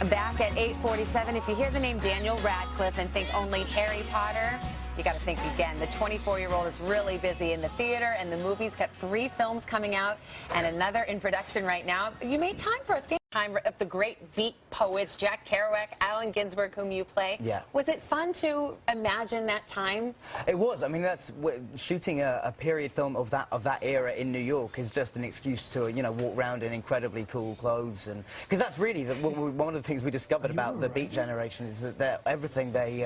Back at 8:47, if you hear the name Daniel Radcliffe and think only Harry Potter, you got to think again. The 24-year-old is really busy in the theater and the movies. Got 3 films coming out and another in production right now. You made time for us. Time of the great beat poets, Jack Kerouac, Allen Ginsberg, whom you play. Yeah. Was it fun to imagine that time? It was. I mean, that's shooting a period film of that era in New York is just an excuse to walk around in incredibly cool clothes, and because that's really one of the things we discovered about the Beat generation is that everything they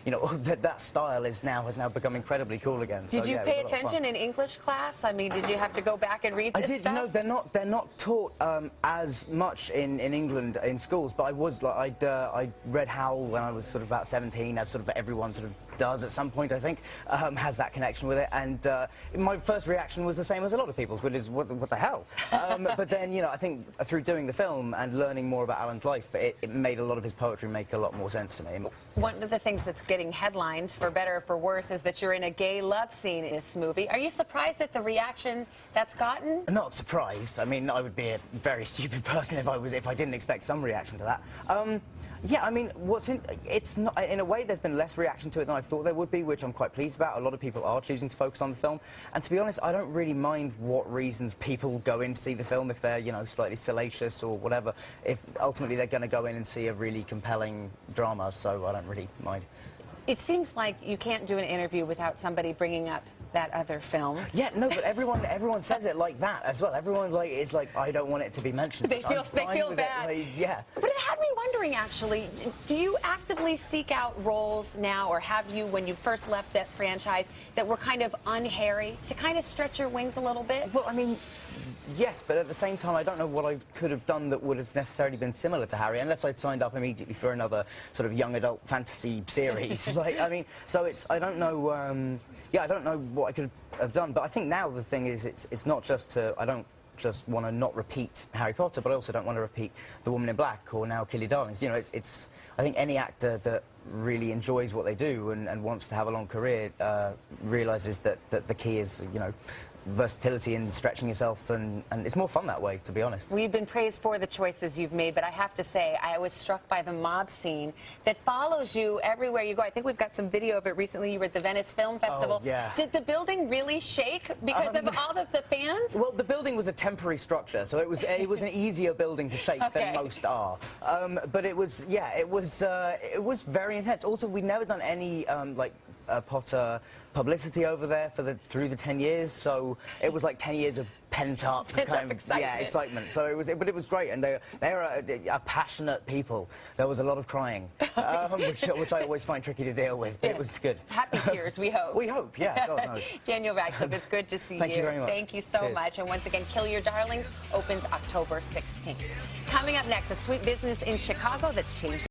that style has now become incredibly cool again. Did so, you yeah, pay attention in English class? I mean, did you have to go back and read this I did. stuff? They're not taught as much in England in schools, but I was like I read Howl when I was sort of about 17, as sort of everyone sort of does at some point, I think, has that connection with it, and my first reaction was the same as a lot of people's, which is what the hell. But then I think through doing the film and learning more about Alan's life, it made a lot of his poetry make a lot more sense to me. One of the things that's getting headlines, for better or for worse, is that you're in a gay love scene in this movie. Are you surprised at the reaction that's gotten? Not surprised. I mean, I would be a very stupid person if I didn't expect some reaction to that. Yeah, I mean, it's not, in a way, there's been less reaction to it than I thought there would be, which I'm quite pleased about. A lot of people are choosing to focus on the film, and to be honest, I don't really mind what reasons people go in to see the film, if they're slightly salacious or whatever. If ultimately they're going to go in and see a really compelling drama, so I don't really mind. It seems like you can't do an interview without somebody bringing up that other film. Yeah, no, but everyone says it like that as well. Everyone is like, I don't want it to be mentioned. They feel bad. Like, yeah. But it had me wondering, actually, do you actively seek out roles now, or have you, when you first left that franchise, that were kind of un-Harry, to kind of stretch your wings a little bit? Well, I mean, yes, but at the same time, I don't know what I could have done that would have necessarily been similar to Harry, unless I'd signed up immediately for another sort of young adult fantasy series. I mean, so I don't know, yeah, I don't know what I could have done, but I think now the thing is, it's not just I don't just want to not repeat Harry Potter, but I also don't want to repeat The Woman in Black or now Kill Your Darlings. I think any actor that really enjoys what they do and wants to have a long career realises that the key is, versatility and stretching yourself, and it's more fun that way, to be honest. We've been praised for the choices you've made, but I have to say, I was struck by the mob scene that follows you everywhere you go. I think we've got some video of it recently. You were at the Venice Film Festival. Oh, yeah. Did the building really shake because of all of the fans? Well, the building was a temporary structure, so it was an easier building to shake than most are. But it was, yeah, it was very intense. Also, we'd never done any Potter publicity over there through the 10 years, so it was like 10 years of pent-up excitement. Yeah, excitement. So it was great, and they're a passionate people. There was a lot of crying, which I always find tricky to deal with, but it was good. Happy tears, we hope. We hope, yeah. God knows. Daniel Radcliffe, it's good to see you. Thank you very much. Thank you so much. And once again, Kill Your Darlings opens October 16th. Coming up next, a sweet business in Chicago that's changed